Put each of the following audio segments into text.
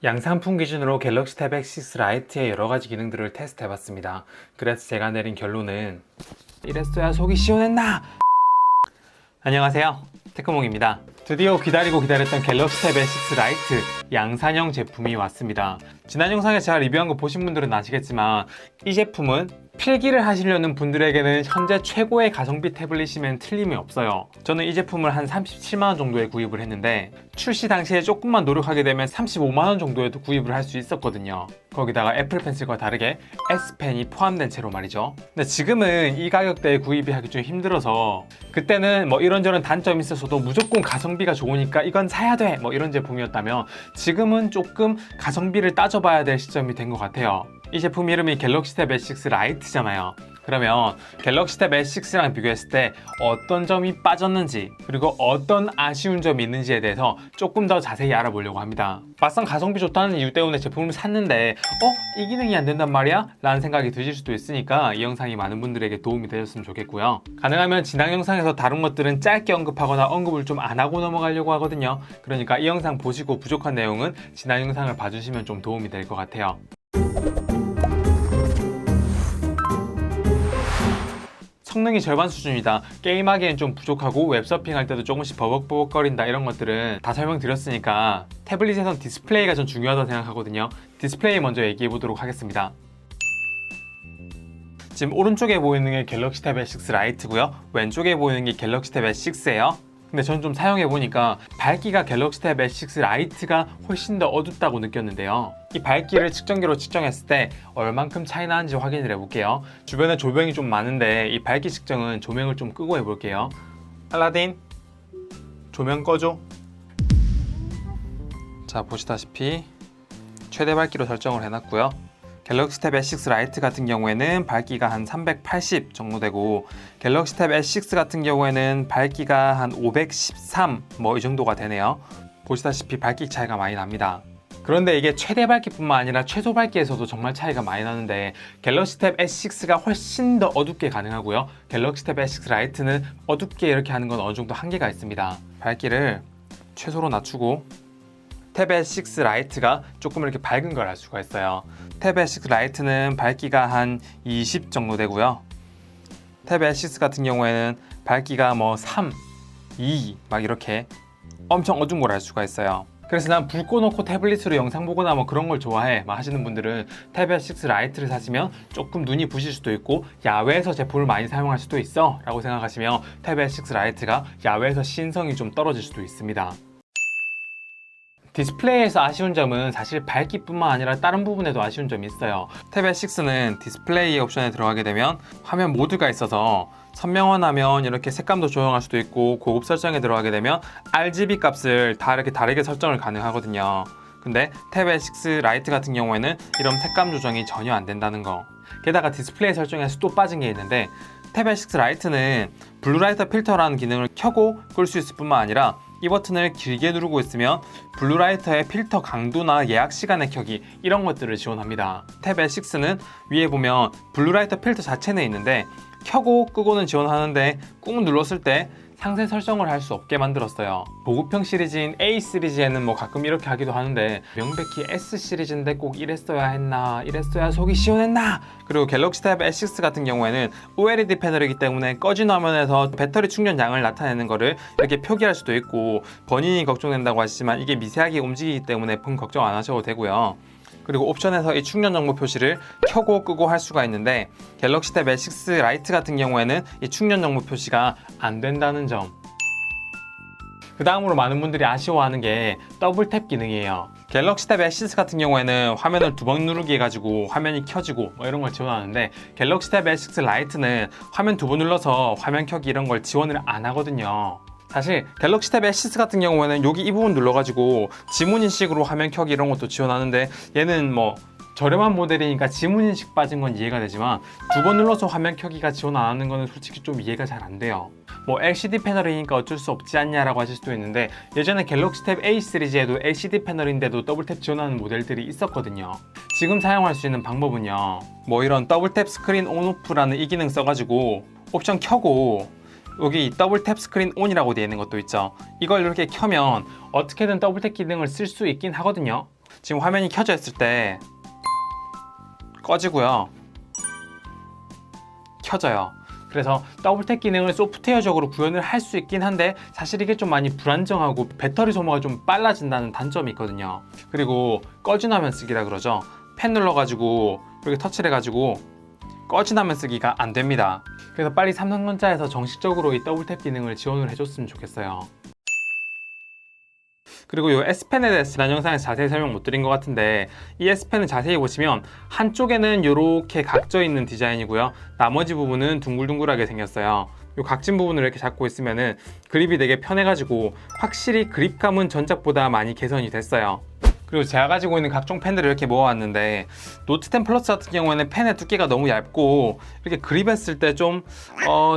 양산품 기준으로 갤럭시 탭 X6 라이트의 여러가지 기능들을 테스트해봤습니다. 그래서 제가 내린 결론은 이랬어야 속이 시원했나? 안녕하세요, 테크몽입니다. 드디어 기다렸던 갤럭시 탭 S6 라이트 양산형 제품이 왔습니다. 지난 영상에 제가 리뷰한 거 보신 분들은 아시겠지만 이 제품은 필기를 하시려는 분들에게는 현재 최고의 가성비 태블릿이면 틀림이 없어요. 저는 이 제품을 한 37만원 정도에 구입을 했는데 출시 당시에 조금만 노력하게 되면 35만원 정도에도 구입을 할 수 있었거든요. 거기다가 애플 펜슬과 다르게 S펜이 포함된 채로 말이죠. 근데 지금은 이 가격대에 구입이 하기 좀 힘들어서 그때는 뭐 이런저런 단점이 있어서도 무조건 가성비가 좋으니까 이건 사야 돼! 뭐 이런 제품이었다면 지금은 조금 가성비를 따져봐야 될 시점이 된 것 같아요. 이 제품 이름이 갤럭시 탭 S6 라이트잖아요. 그러면 갤럭시 탭 S6랑 비교했을 때 어떤 점이 빠졌는지 그리고 어떤 아쉬운 점이 있는지에 대해서 조금 더 자세히 알아보려고 합니다. 막상 가성비 좋다는 이유 때문에 제품을 샀는데 이 기능이 안 된단 말이야? 라는 생각이 드실 수도 있으니까 이 영상이 많은 분들에게 도움이 되셨으면 좋겠고요. 가능하면 지난 영상에서 다른 것들은 짧게 언급하거나 언급을 좀 안 하고 넘어가려고 하거든요. 그러니까 이 영상 보시고 부족한 내용은 지난 영상을 봐주시면 좀 도움이 될 것 같아요. 성능이 절반 수준이다, 게임하기엔 좀 부족하고 웹서핑할 때도 조금씩 버벅버벅거린다, 이런 것들은 다 설명드렸으니까 태블릿에선 디스플레이가 전 중요하다고 생각하거든요. 디스플레이 먼저 얘기해 보도록 하겠습니다. 지금 오른쪽에 보이는 게 갤럭시 탭 S6 라이트고요, 왼쪽에 보이는 게 갤럭시 탭 S6예요. 근데 저는 좀 사용해보니까 밝기가 갤럭시 탭 S6 라이트가 훨씬 더 어둡다고 느꼈는데요. 이 밝기를 측정기로 측정했을 때 얼만큼 차이 나는지 확인을 해볼게요. 주변에 조명이 좀 많은데 이 밝기 측정은 조명을 좀 끄고 해볼게요. 알라딘, 조명 꺼줘. 자, 보시다시피 최대 밝기로 설정을 해놨고요. 갤럭시 탭 S6 라이트 같은 경우에는 밝기가 한 380 정도 되고 갤럭시 탭 S6 같은 경우에는 밝기가 한 513 뭐 이 정도가 되네요. 보시다시피 밝기 차이가 많이 납니다. 그런데 이게 최대 밝기뿐만 아니라 최소 밝기에서도 정말 차이가 많이 나는데 갤럭시 탭 S6가 훨씬 더 어둡게 가능하고요. 갤럭시 탭 S6 라이트는 어둡게 이렇게 하는 건 어느 정도 한계가 있습니다. 밝기를 최소로 낮추고 탭 S6 라이트가 조금 이렇게 밝은 걸 알 수가 있어요. 탭 S6 라이트는 밝기가 한 20 정도 되고요. 탭 S6 같은 경우에는 밝기가 뭐 3, 2 막 이렇게 엄청 어두운 걸 알 수가 있어요. 그래서 난 불 꺼놓고 태블릿으로 영상 보거나 뭐 그런 걸 좋아해 막 하시는 분들은 탭 S6 라이트를 사시면 조금 눈이 부실 수도 있고 야외에서 제품을 많이 사용할 수도 있어 라고 생각하시면 탭 S6 라이트가 야외에서 신성이 좀 떨어질 수도 있습니다. 디스플레이에서 아쉬운 점은 사실 밝기뿐만 아니라 다른 부분에도 아쉬운 점이 있어요. 탭 S6는 디스플레이 옵션에 들어가게 되면 화면 모드가 있어서 선명화하면 이렇게 색감도 조정할 수도 있고 고급 설정에 들어가게 되면 RGB 값을 다 이렇게 다르게 설정을 가능하거든요. 근데 탭 S6 라이트 같은 경우에는 이런 색감 조정이 전혀 안 된다는 거. 게다가 디스플레이 설정에서 또 빠진 게 있는데 탭 S6 라이트는 블루라이터 필터라는 기능을 켜고 끌 수 있을 뿐만 아니라 이 버튼을 길게 누르고 있으면 블루라이터의 필터 강도나 예약 시간의 켜기 이런 것들을 지원합니다. 탭 S6는 위에 보면 블루라이터 필터 자체는 있는데 켜고 끄고는 지원하는데 꾹 눌렀을 때 상세 설정을 할 수 없게 만들었어요. 보급형 시리즈인 A 시리즈에는 뭐 가끔 이렇게 하기도 하는데 명백히 S 시리즈인데 꼭 이랬어야 했나, 이랬어야 속이 시원했나. 그리고 갤럭시 탭 S6 같은 경우에는 OLED 패널이기 때문에 꺼진 화면에서 배터리 충전량을 나타내는 거를 이렇게 표기할 수도 있고 번인이 걱정된다고 하시지만 이게 미세하게 움직이기 때문에 폰 걱정 안 하셔도 되고요. 그리고 옵션에서 이 충전 정보 표시를 켜고 끄고 할 수가 있는데 갤럭시 탭 S6 라이트 같은 경우에는 이 충전 정보 표시가 안 된다는 점. 그 다음으로 많은 분들이 아쉬워하는 게 더블 탭 기능이에요. 갤럭시 탭 S6 같은 경우에는 화면을 두 번 누르기 해가지고 화면이 켜지고 뭐 이런 걸 지원하는데 갤럭시 탭 S6 라이트는 화면 두 번 눌러서 화면 켜기 이런 걸 지원을 안 하거든요. 사실 갤럭시 탭 S6 같은 경우에는 여기 이 부분 눌러가지고 지문인식으로 화면 켜기 이런 것도 지원하는데 얘는 뭐 저렴한 모델이니까 지문인식 빠진 건 이해가 되지만 두 번 눌러서 화면 켜기가 지원 안 하는 거는 솔직히 좀 이해가 잘 안 돼요. 뭐 LCD 패널이니까 어쩔 수 없지 않냐라고 하실 수도 있는데 예전에 갤럭시 탭 A 시리즈에도 LCD 패널인데도 더블 탭 지원하는 모델들이 있었거든요. 지금 사용할 수 있는 방법은요, 뭐 이런 더블 탭 스크린 온오프라는 이 기능 써가지고 옵션 켜고 여기 더블 탭 스크린 온이라고 되어 있는 것도 있죠. 이걸 이렇게 켜면 어떻게든 더블 탭 기능을 쓸 수 있긴 하거든요. 지금 화면이 켜져 있을 때 꺼지고요, 켜져요. 그래서 더블탭 기능을 소프트웨어적으로 구현을 할 수 있긴 한데 사실 이게 좀 많이 불안정하고 배터리 소모가 좀 빨라진다는 단점이 있거든요. 그리고 꺼진 화면 쓰기라 그러죠. 펜 눌러가지고 이렇게 터치를 해가지고 꺼진 화면 쓰기가 안 됩니다. 그래서 빨리 삼성전자에서 정식적으로 이 더블탭 기능을 지원을 해줬으면 좋겠어요. 그리고 이 S펜에 대해서 지난 영상에서 자세히 설명 못 드린 것 같은데, 이 S펜을 자세히 보시면 한쪽에는 이렇게 각져 있는 디자인이고요, 나머지 부분은 둥글둥글하게 생겼어요. 이 각진 부분을 이렇게 잡고 있으면은 그립이 되게 편해가지고 확실히 그립감은 전작보다 많이 개선이 됐어요. 그리고 제가 가지고 있는 각종 펜들을 이렇게 모아왔는데, 노트 10 플러스 같은 경우에는 펜의 두께가 너무 얇고 이렇게 그립했을 때 좀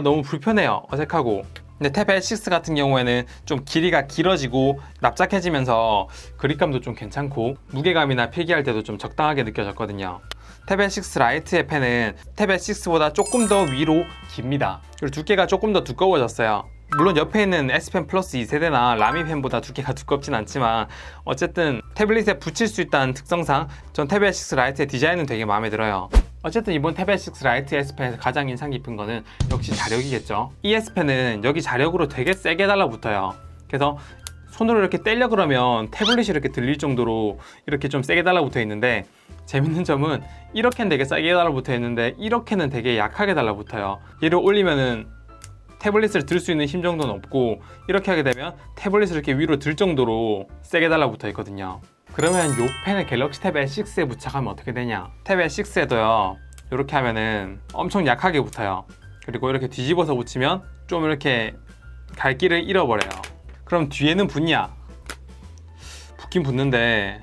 너무 불편해요. 어색하고. 근데 탭 S6 같은 경우에는 좀 길이가 길어지고 납작해지면서 그립감도 좀 괜찮고 무게감이나 필기할 때도 좀 적당하게 느껴졌거든요. 탭 S6 라이트의 펜은 탭 S6보다 조금 더 위로 깁니다. 그리고 두께가 조금 더 두꺼워졌어요. 물론 옆에 있는 S펜 플러스 2세대나 라미 펜보다 두께가 두껍진 않지만 어쨌든 태블릿에 붙일 수 있다는 특성상 전 탭 S6 라이트의 디자인은 되게 마음에 들어요. 어쨌든 이번 탭 S6 라이트 S펜에서 가장 인상 깊은 거는 역시 자력이겠죠. 이 S펜은 여기 자력으로 되게 세게 달라붙어요. 그래서 손으로 이렇게 떼려 그러면 태블릿이 이렇게 들릴 정도로 이렇게 좀 세게 달라붙어 있는데, 재밌는 점은 이렇게는 되게 세게 달라붙어 있는데 이렇게는 되게 약하게 달라붙어요. 얘를 올리면은 태블릿을 들 수 있는 힘 정도는 없고, 이렇게 하게 되면 태블릿을 이렇게 위로 들 정도로 세게 달라붙어 있거든요. 그러면 이 펜을 갤럭시 탭 S6에 부착하면 어떻게 되냐? 탭 S6에도요, 이렇게 하면은 엄청 약하게 붙어요. 그리고 이렇게 뒤집어서 붙이면 좀 이렇게 갈 길을 잃어버려요. 그럼 뒤에는 붙냐? 붙긴 붙는데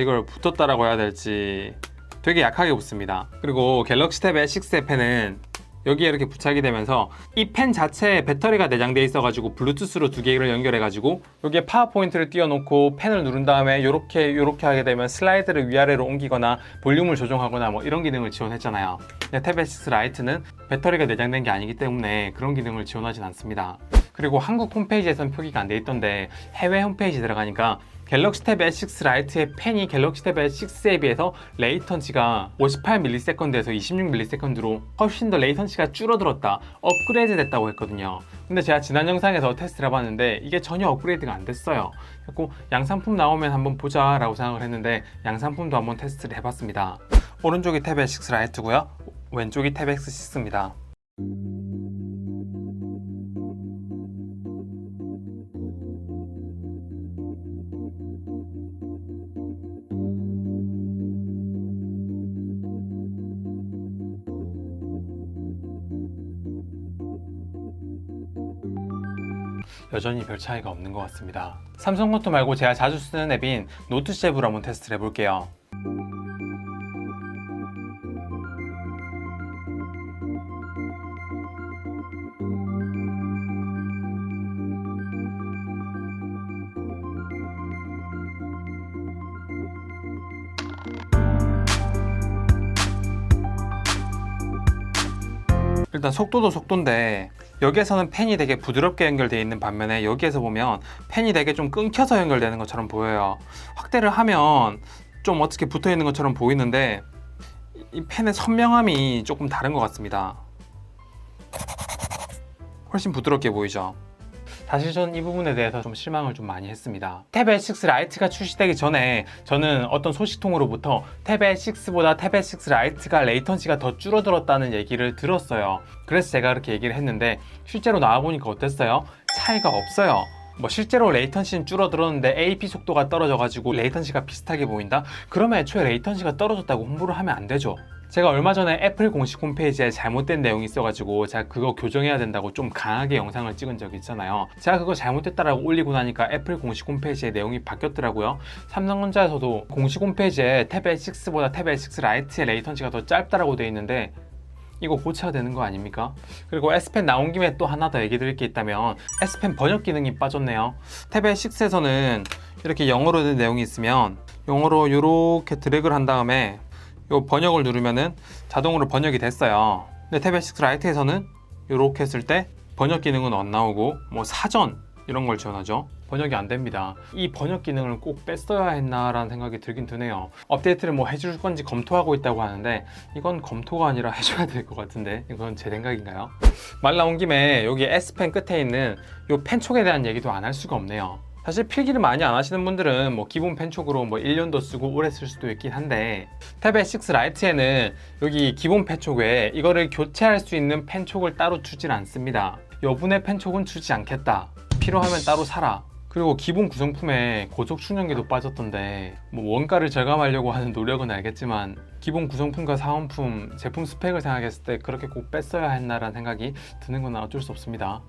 이걸 붙었다라고 해야 될지 되게 약하게 붙습니다. 그리고 갤럭시 탭 S6의 펜은 여기에 이렇게 부착이 되면서 이 펜 자체에 배터리가 내장되어 있어가지고 블루투스로 두 개를 연결해가지고 여기에 파워 포인트를 띄워놓고 펜을 누른 다음에 요렇게 하게 되면 슬라이드를 위아래로 옮기거나 볼륨을 조정하거나 뭐 이런 기능을 지원했잖아요. 근데 탭 S6 라이트는 배터리가 내장된 게 아니기 때문에 그런 기능을 지원하진 않습니다. 그리고 한국 홈페이지에선 표기가 안 돼 있던데 해외 홈페이지 들어가니까 갤럭시 탭 S6 라이트의 펜이 갤럭시 탭 S6에 비해서 레이턴치가 58ms에서 26ms로 훨씬 더 레이턴치가 줄어들었다, 업그레이드 됐다고 했거든요. 근데 제가 지난 영상에서 테스트를 해봤는데 이게 전혀 업그레이드가 안 됐어요. 그래서 양산품 나오면 한번 보자 라고 생각을 했는데 양산품도 한번 테스트를 해봤습니다. 오른쪽이 탭 S6 라이트고요, 왼쪽이 탭 S6입니다. 여전히 별 차이가 없는 것 같습니다. 삼성 노트 말고 제가 자주 쓰는 앱인 노트7으로 한번 테스트를 해볼게요. 일단 속도도 속도인데 여기에서는 펜이 되게 부드럽게 연결되어 있는 반면에 여기에서 보면 펜이 되게 좀 끊겨서 연결되는 것처럼 보여요. 확대를 하면 좀 어떻게 붙어 있는 것처럼 보이는데 이 펜의 선명함이 조금 다른 것 같습니다. 훨씬 부드럽게 보이죠. 사실 저는 이 부분에 대해서 좀 실망을 좀 많이 했습니다. 탭 S6 라이트가 출시되기 전에 저는 어떤 소식통으로부터 탭 S6보다 탭 S6 라이트가 레이턴시가 더 줄어들었다는 얘기를 들었어요. 그래서 제가 그렇게 얘기를 했는데 실제로 나와보니까 어땠어요? 차이가 없어요. 뭐 실제로 레이턴시는 줄어들었는데 AP 속도가 떨어져가지고 레이턴시가 비슷하게 보인다? 그러면 애초에 레이턴시가 떨어졌다고 홍보를 하면 안 되죠. 제가 얼마 전에 애플 공식 홈페이지에 잘못된 내용이 있어가지고 제가 그거 교정해야 된다고 좀 강하게 영상을 찍은 적이 있잖아요. 제가 그거 잘못됐다라고 올리고 나니까 애플 공식 홈페이지에 내용이 바뀌었더라고요. 삼성전자에서도 공식 홈페이지에 탭 S6보다 탭 S6 라이트의 레이턴시가 더 짧다라고 되어 있는데 이거 고쳐야 되는 거 아닙니까? 그리고 S펜 나온 김에 또 하나 더 얘기 드릴 게 있다면 S펜 번역 기능이 빠졌네요. 탭 S6에서는 이렇게 영어로 된 내용이 있으면 영어로 이렇게 드래그를 한 다음에 요 번역을 누르면은 자동으로 번역이 됐어요. 근데 탭 S6 라이트에서는 이렇게 했을 때 번역 기능은 안 나오고 뭐 사전 이런 걸 지원하죠. 번역이 안 됩니다. 이 번역 기능을 꼭 뺐어야 했나라는 생각이 들긴 드네요. 업데이트를 뭐 해줄 건지 검토하고 있다고 하는데 이건 검토가 아니라 해줘야 될 것 같은데 이건 제 생각인가요? 말 나온 김에 여기 S펜 끝에 있는 이 펜촉에 대한 얘기도 안 할 수가 없네요. 사실 필기를 많이 안 하시는 분들은 뭐 기본 펜촉으로 뭐 1년도 쓰고 오래 쓸 수도 있긴 한데 태블릿 6 라이트에는 여기 기본 펜촉 외에 이거를 교체할 수 있는 펜촉을 따로 주질 않습니다. 여분의 펜촉은 주지 않겠다. 필요하면 따로 사라. 그리고 기본 구성품에 고속 충전기도 빠졌던데 뭐 원가를 절감하려고 하는 노력은 알겠지만 기본 구성품과 사은품, 제품 스펙을 생각했을 때 그렇게 꼭 뺐어야 했나라는 생각이 드는 건 어쩔 수 없습니다.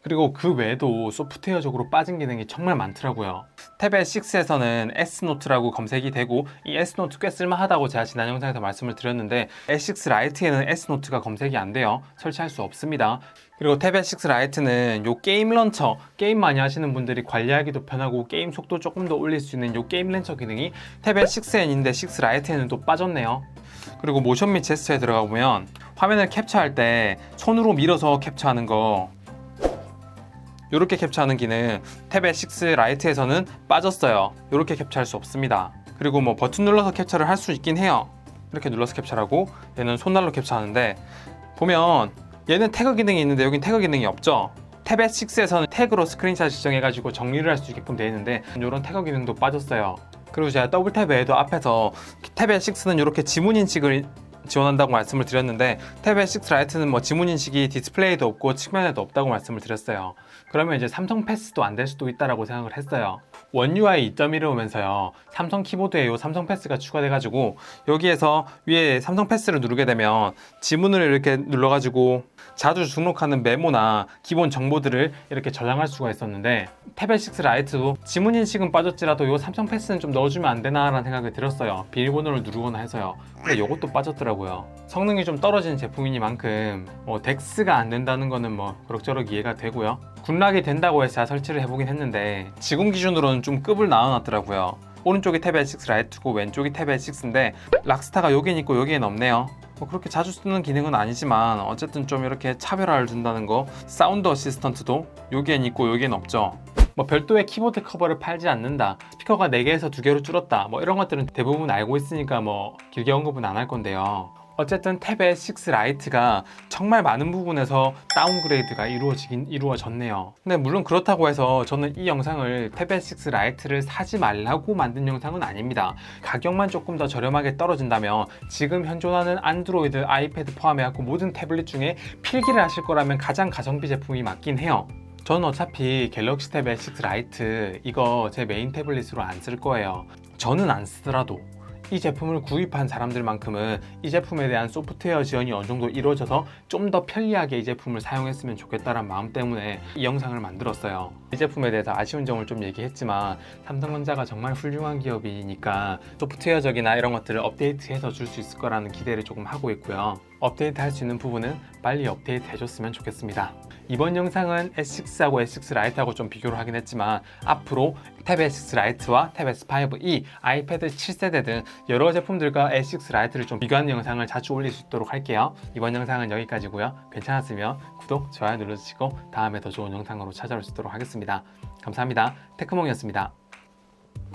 그리고 그 외에도 소프트웨어적으로 빠진 기능이 정말 많더라고요. 태블릿 6에서는 S노트라고 검색이 되고 이 S노트 꽤 쓸만하다고 제가 지난 영상에서 말씀을 드렸는데 S6 라이트에는 S노트가 검색이 안 돼요. 설치할 수 없습니다. 그리고 태블릿 6 라이트는 요 게임 런처, 게임 많이 하시는 분들이 관리하기도 편하고 게임 속도 조금 더 올릴 수 있는 요 게임 런처 기능이 태블릿 6N인데 6 라이트에는 또 빠졌네요. 그리고 모션 및 제스처에 들어가 보면 화면을 캡처할 때 손으로 밀어서 캡처하는 거 이렇게 캡처하는 기능 태블릿 6 라이트에서는 빠졌어요. 이렇게 캡처할 수 없습니다. 그리고 뭐 버튼 눌러서 캡처를 할 수 있긴 해요. 이렇게 눌러서 캡처하고 얘는 손날로 캡처하는데 보면 얘는 태그 기능이 있는데 여긴 태그 기능이 없죠. 태블릿 6에서는 태그로 스크린샷 지정해가지고 정리를 할 수 있게끔 되어 있는데 이런 태그 기능도 빠졌어요. 그리고 제가 더블 탭 외에도 앞에서 태블릿 6는 이렇게 지문 인식을 지원한다고 말씀을 드렸는데 태블릿 6 라이트는 뭐 지문 인식이 디스플레이도 없고 측면에도 없다고 말씀을 드렸어요. 그러면 이제 삼성 패스도 안 될 수도 있다라고 생각을 했어요. 원 UI 2.1을 오면서요. 삼성 키보드에 요 삼성 패스가 추가돼가지고 여기에서 위에 삼성 패스를 누르게 되면 지문을 이렇게 눌러가지고 자주 등록하는 메모나 기본 정보들을 이렇게 저장할 수가 있었는데 태블릿 6 라이트도 지문 인식은 빠졌지라도 요 삼성 패스는 좀 넣어주면 안 되나라는 생각이 들었어요. 비밀번호를 누르거나 해서요. 근데 이것도 빠졌더라고요. 성능이 좀 떨어진 제품이니만큼 뭐 덱스가 안 된다는 거는 뭐 그럭저럭 이해가 되고요. 굿락이 된다고 해서 제가 설치를 해보긴 했는데 지금 기준으로는 좀 급을 나눠놨더라고요. 오른쪽이 태블릿 6 라이트고 왼쪽이 태블릿 6인데 락스타가 여긴 있고 여기엔 없네요. 뭐 그렇게 자주 쓰는 기능은 아니지만 어쨌든 좀 이렇게 차별화를 준다는 거. 사운드 어시스턴트도 여기엔 있고 여기엔 없죠. 뭐 별도의 키보드 커버를 팔지 않는다, 스피커가 4개에서 2개로 줄었다, 뭐 이런 것들은 대부분 알고 있으니까 뭐 길게 언급은 안 할 건데요. 어쨌든 태블릿 6 라이트가 정말 많은 부분에서 다운그레이드가 이루어졌네요. 근데 물론 그렇다고 해서 저는 이 영상을 태블릿 6 라이트를 사지 말라고 만든 영상은 아닙니다. 가격만 조금 더 저렴하게 떨어진다면 지금 현존하는 안드로이드, 아이패드 포함해갖고 모든 태블릿 중에 필기를 하실 거라면 가장 가성비 제품이 맞긴 해요. 저는 어차피 갤럭시 태블릿 6 라이트 이거 제 메인 태블릿으로 안 쓸 거예요. 저는 안 쓰더라도 이 제품을 구입한 사람들만큼은 이 제품에 대한 소프트웨어 지원이 어느 정도 이루어져서 좀 더 편리하게 이 제품을 사용했으면 좋겠다는 마음 때문에 이 영상을 만들었어요. 이 제품에 대해서 아쉬운 점을 좀 얘기했지만 삼성전자가 정말 훌륭한 기업이니까 소프트웨어적이나 이런 것들을 업데이트해서 줄 수 있을 거라는 기대를 조금 하고 있고요. 업데이트 할 수 있는 부분은 빨리 업데이트 해줬으면 좋겠습니다. 이번 영상은 S6하고 S6 라이트하고 좀 비교를 하긴 했지만 앞으로 태블릿 6 라이트와 태블릿 5e, 아이패드 7세대 등 여러 제품들과 S6 라이트를 좀 비교하는 영상을 자주 올릴 수 있도록 할게요. 이번 영상은 여기까지고요. 괜찮았으면 구독, 좋아요 눌러주시고 다음에 더 좋은 영상으로 찾아올 수 있도록 하겠습니다. 감사합니다. 테크몽이었습니다.